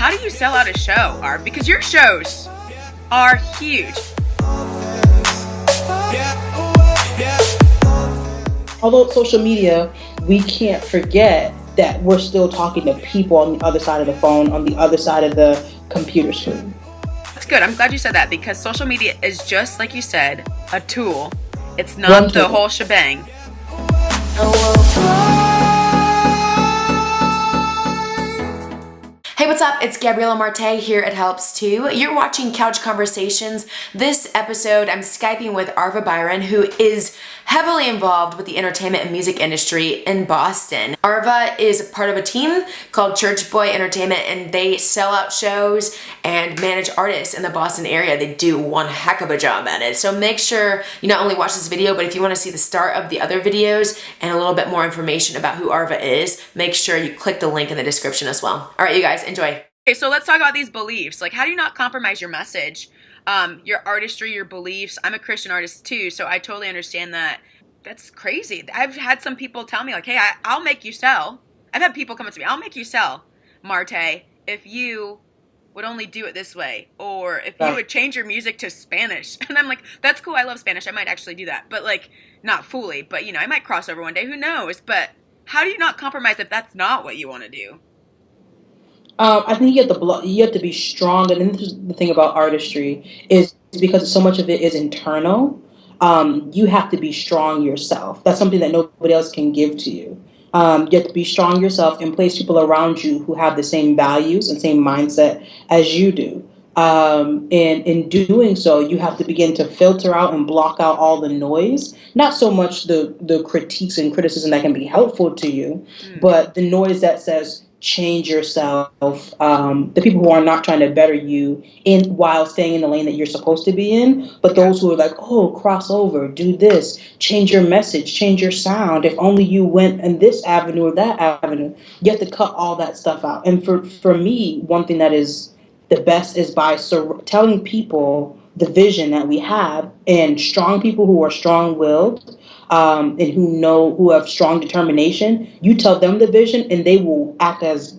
how do you sell out a show, Arv? Because your shows are huge. Although social media, we can't forget that we're still talking to people on the other side of the phone, on the other side of the computer screen. That's good. I'm glad you said that, because social media is just, like you said, a tool. It's not the whole shebang. Hey, what's up? It's Gabriella Martay here at Helps Too. You're watching Couch Conversations. This episode, I'm Skyping with Arva Byron, who is heavily involved with the entertainment and music industry in Boston. Arva is part of a team called Church Boy Entertainment, and they sell out shows and manage artists in the Boston area. They do one heck of a job at it. So make sure you not only watch this video, but if you want to see the start of the other videos and a little bit more information about who Arva is, make sure you click the link in the description as well. All right, you guys, enjoy. Okay, so let's talk about these beliefs. Like, how do you not compromise your message, your artistry, your beliefs? I'm a Christian artist too, so I totally understand that. That's crazy. I've had some people tell me, like, hey, I'll make you sell. I've had people come up to me, I'll make you sell, Martay, if you would only do it this way, or if you would change your music to Spanish. And I'm like, that's cool, I love Spanish, I might actually do that. But, like, not fully, but, you know, I might cross over one day, who knows? But how do you not compromise if that's not what you want to do? I think you have to be strong, and this is the thing about artistry, is because so much of it is internal. You have to be strong yourself. That's something that nobody else can give to you. You have to be strong yourself and place people around you who have the same values and same mindset as you do. And in doing so, you have to begin to filter out and block out all the noise. Not so much the critiques and criticism that can be helpful to you, but the noise that says, change yourself, the people who are not trying to better you in while staying in the lane that you're supposed to be in, but those who are like, oh, cross over, do this, change your message, change your sound, if only you went in this avenue or that avenue. You have to cut all that stuff out. And for me, one thing that is the best is by telling people the vision that we have, and strong people who are strong-willed, and who have strong determination, you tell them the vision and they will act as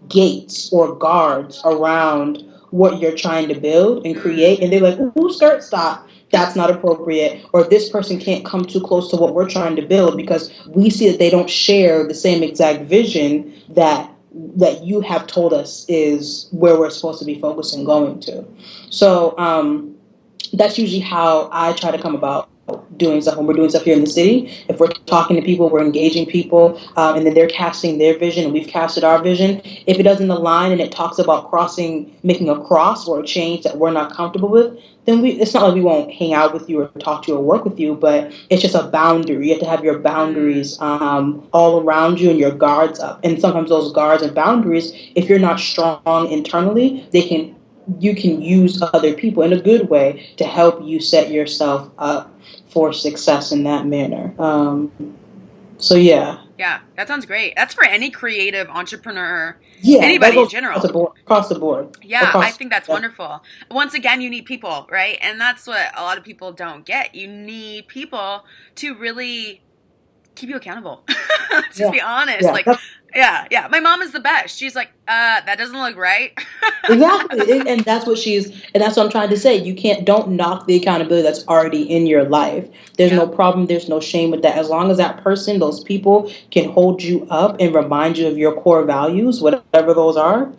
gates or guards around what you're trying to build and create. And they're like, ooh, skirt, stop. That's not appropriate. Or this person can't come too close to what we're trying to build because we see that they don't share the same exact vision that you have told us is where we're supposed to be focused and going to. So that's usually how I try to come about doing stuff when we're doing stuff here in the city. If we're talking to people, we're engaging people, and then they're casting their vision and we've casted our vision. If it doesn't align and it talks about making a cross or a change that we're not comfortable with, then it's not like we won't hang out with you or talk to you or work with you, but it's just a boundary. You have to have your boundaries all around you and your guards up. And sometimes those guards and boundaries, if you're not strong internally, you can use other people in a good way to help you set yourself up for success in that manner. So yeah. Yeah, that sounds great. That's for any creative entrepreneur, anybody in general. Across the board. Yeah, I think that's wonderful. Once again, you need people, right? And that's what a lot of people don't get. You need people to really keep you accountable. Let's just be honest. Yeah. My mom is the best. She's like, that doesn't look right. Exactly. And that's what I'm trying to say. Don't knock the accountability that's already in your life. There's no problem. There's no shame with that. As long as that person, those people can hold you up and remind you of your core values, whatever those are,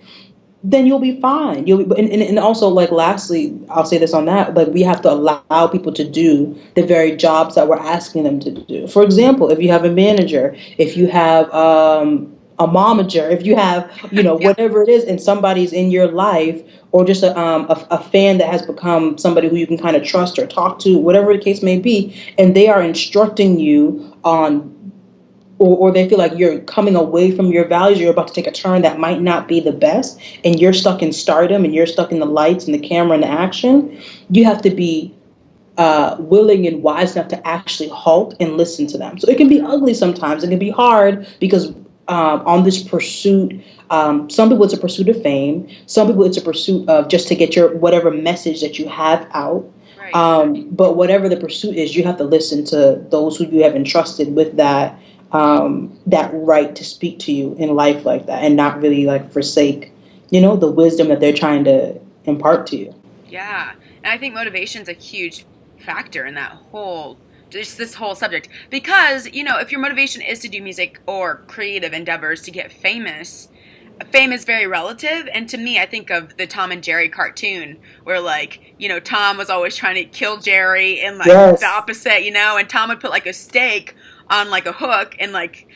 then you'll be fine. And also, like, lastly, I'll say this on that, like, we have to allow people to do the very jobs that we're asking them to do. For example, if you have a manager, if you have a momager, if you have, whatever it is, and somebody's in your life, or just a fan that has become somebody who you can kind of trust or talk to, whatever the case may be, and they are instructing you on, or they feel like you're coming away from your values, you're about to take a turn that might not be the best, and you're stuck in stardom, and you're stuck in the lights and the camera and the action, you have to be willing and wise enough to actually halt and listen to them. So it can be ugly sometimes. It can be hard because on this pursuit, some people it's a pursuit of fame. Some people it's a pursuit of just to get your whatever message that you have out. Right. But whatever the pursuit is, you have to listen to those who you have entrusted with that right to speak to you in life like that, and not really like forsake the wisdom that they're trying to impart to you. Yeah. And I think motivation's a huge factor in that whole just this whole subject because, if your motivation is to do music or creative endeavors to get famous, fame is very relative. And to me, I think of the Tom and Jerry cartoon where, like, Tom was always trying to kill Jerry and, like, the Yes. opposite, and Tom would put, like, a stake on, like, a hook and, like,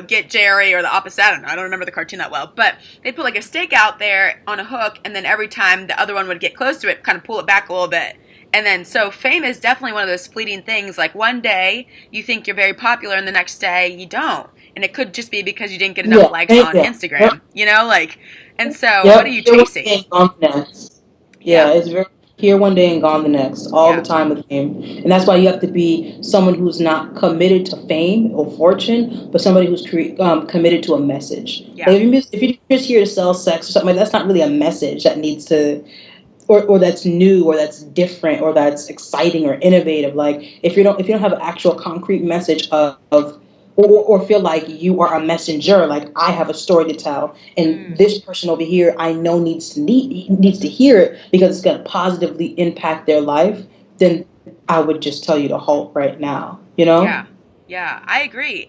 get Jerry, or the opposite. I don't know. I don't remember the cartoon that well. But they'd put, like, a stake out there on a hook, and then every time the other one would get close to it, kind of pull it back a little bit. And then, so fame is definitely one of those fleeting things. Like, one day you think you're very popular, and the next day you don't. And it could just be because you didn't get enough likes on Instagram, like, and so what are you chasing? Here one day and gone the next. Yeah, it's very here one day and gone the next, all the time with fame. And that's why you have to be someone who's not committed to fame or fortune, but somebody who's committed to a message. Yeah. Like if you're just here to sell sex or something, that's not really a message that needs to, or that's new, or that's different, or that's exciting or innovative. Like if you don't have an actual concrete message of or feel like you are a messenger, like I have a story to tell, and this person over here I know needs to hear it because it's going to positively impact their life, then I would just tell you to halt right now. Yeah, I agree.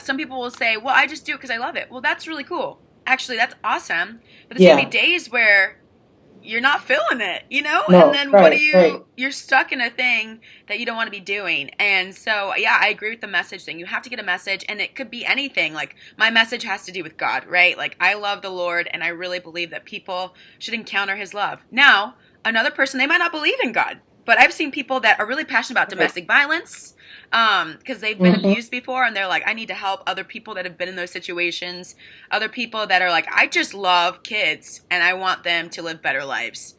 Some people will say, well, I just do it because I love it. Well, that's really cool. Actually, that's awesome. But there's going to be days where you're not feeling it, No, and then what do you, right. You're stuck in a thing that you don't want to be doing. And so, I agree with the message thing. You have to get a message, and it could be anything. Like, my message has to do with God, right? Like, I love the Lord, and I really believe that people should encounter his love. Now, another person, they might not believe in God, but I've seen people that are really passionate about domestic violence, because they've been abused before, and they're like, I need to help other people that have been in those situations. Other people that are like, I just love kids, and I want them to live better lives.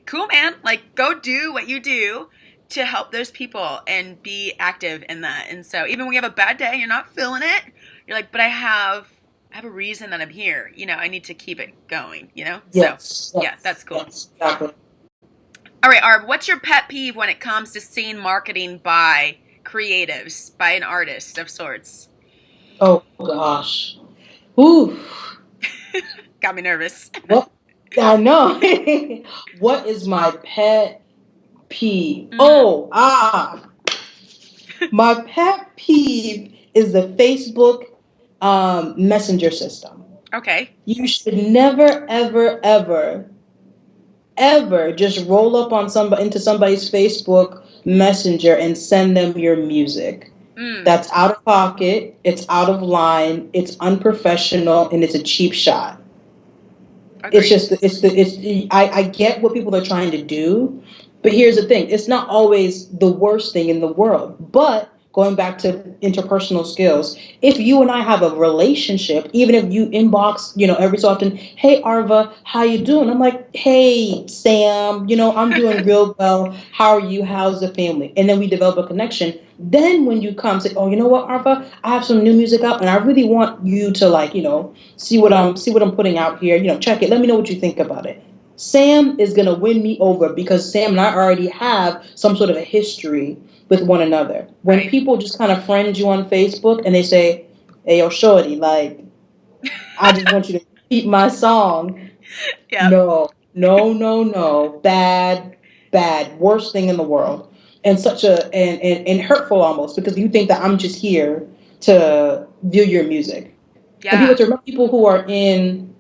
Cool, man. Like, go do what you do to help those people and be active in that. And so even when you have a bad day, you're not feeling it, you're like, but I have a reason that I'm here. I need to keep it going, Yes, So, yeah, that's cool. Yes, exactly. All right, Arv, what's your pet peeve when it comes to seeing marketing by creatives, by an artist of sorts? Oh, gosh. Ooh. Got me nervous. What? I know. What is my pet peeve? My pet peeve is the Facebook messenger system. Okay. You should never, ever, ever just roll up on into somebody's Facebook Messenger and send them your music. That's out of pocket, it's out of line, it's unprofessional, and it's a cheap shot. Agreed. I get what people are trying to do, but here's the thing, it's not always the worst thing in the world. But going back to interpersonal skills, if you and I have a relationship, even if you inbox, every so often, hey Arva, how you doing? I'm like, hey Sam, I'm doing real well. How are you? How's the family? And then we develop a connection. Then when you come say, oh, you know what, Arva, I have some new music out, and I really want you to see what I'm putting out here. Check it. Let me know what you think about it. Sam is gonna win me over because Sam and I already have some sort of a history with one another. When people just kind of friend you on Facebook and they say, hey, yo, shorty, like, I just want you to repeat my song. Yep. No. Bad. Worst thing in the world. And and hurtful almost, because you think that I'm just here to view your music. Yeah. And people who are in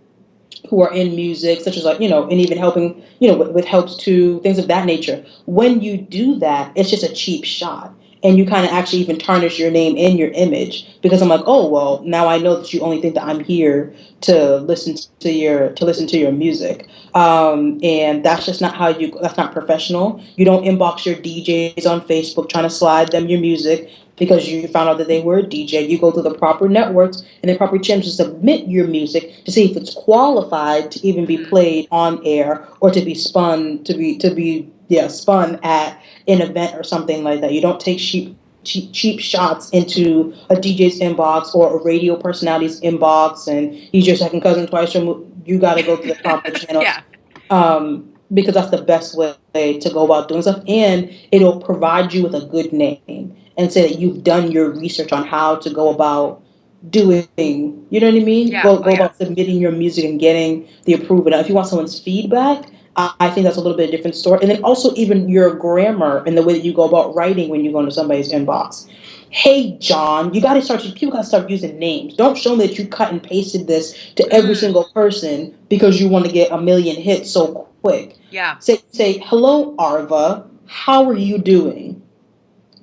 music, such as and even helping, with helps to things of that nature. When you do that, it's just a cheap shot. And you kind of actually even tarnish your name and your image, because I'm like, oh, well, now I know that you only think that I'm here to listen to your music. And that's just not that's not professional. You don't inbox your DJs on Facebook trying to slide them your music because you found out that they were a DJ. You go through the proper networks and the proper channels to submit your music to see if it's qualified to even be played on air or to be spun at an event or something like that. You don't take cheap shots into a DJ's inbox or a radio personality's inbox and he's your second cousin twice removed. You got to go through the proper channels. Yeah. Because that's the best way to go about doing stuff, and it'll provide you with a good name and say that you've done your research on how to go about doing, you know what I mean? Yeah. Go about submitting your music and getting the approval. Now, if you want someone's feedback, I think that's a little bit different story. And then also even your grammar and the way that you go about writing when you go into somebody's inbox. Hey, John, people got to start using names. Don't show me that you cut and pasted this to every single person because you want to get a million hits so quick. Yeah. Say, hello, Arva. How are you doing?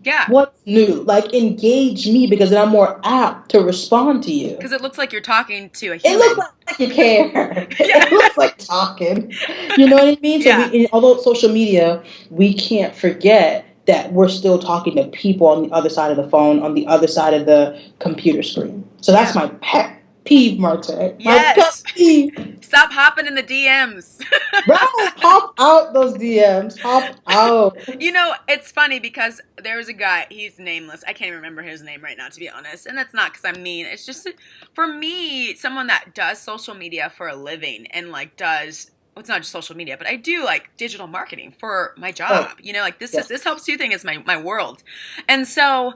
Yeah. What's new? Like, engage me because then I'm more apt to respond to you. Because it looks like you're talking to a human. It looks like you care. Yeah. It looks like talking. You know what I mean? So Yeah. although social media, we can't forget that we're still talking to people on the other side of the phone, on the other side of the computer screen. So that's my pet peeve, Martay. Yes. My pet peeve. Stop hopping in the DMs. Right. Hop out those DMs. Hop out. You know, it's funny because there's a guy, he's nameless. I can't even remember his name right now, to be honest. And that's not because I'm mean. It's just, for me, someone that does social media for a living and like does, well, it's not just social media, but I do like digital marketing for my job. You know, like this helps you thing is my world. And so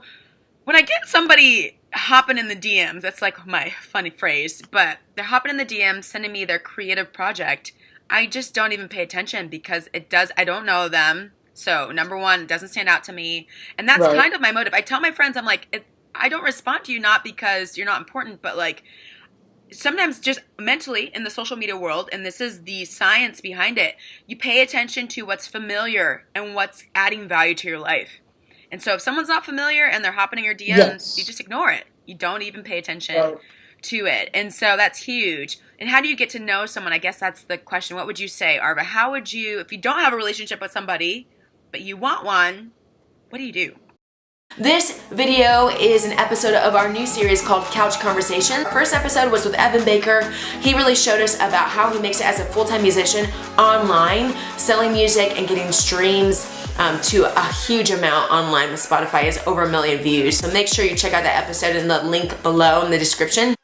when I get somebody hopping in the DMs, that's like my funny phrase, but they're hopping in the DMs, sending me their creative project, I just don't even pay attention because I don't know them. So number one, it doesn't stand out to me. And that's kind of my motive. I tell my friends, I'm like, I don't respond to you not because you're not important, but like sometimes just mentally in the social media world, and this is the science behind it, you pay attention to what's familiar and what's adding value to your life. And so if someone's not familiar and they're hopping in your DMs, you just ignore it. You don't even pay attention to it. And so that's huge. And how do you get to know someone? I guess that's the question. What would you say, Arva? How would you, if you don't have a relationship with somebody, but you want one, what do you do? This video is an episode of our new series called Couch Conversation. Our first episode was with Evan Baker. He really showed us about how he makes it as a full-time musician online, selling music and getting streams to a huge amount online with Spotify. Is over 1 million views. So make sure you check out that episode in the link below in the description.